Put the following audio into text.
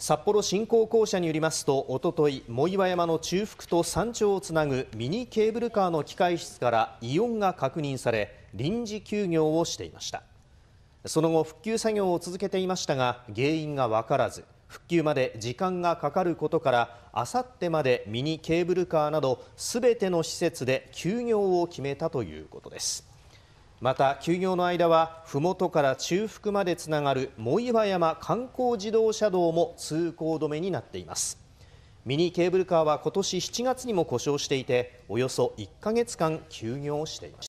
札幌新港公社によりますと、おととい、藻岩山の中腹と山頂をつなぐミニケーブルカーの機械室から異音が確認され、臨時休業をしていました。その後、復旧作業を続けていましたが、原因が分からず、復旧まで時間がかかることから、あさってまでミニケーブルカーなど、すべての施設で休業を決めたということです。また休業の間は麓から中腹までつながる藻岩山観光自動車道も通行止めになっています。ミニケーブルカーは今年7月にも故障していて、およそ1ヶ月間休業していました。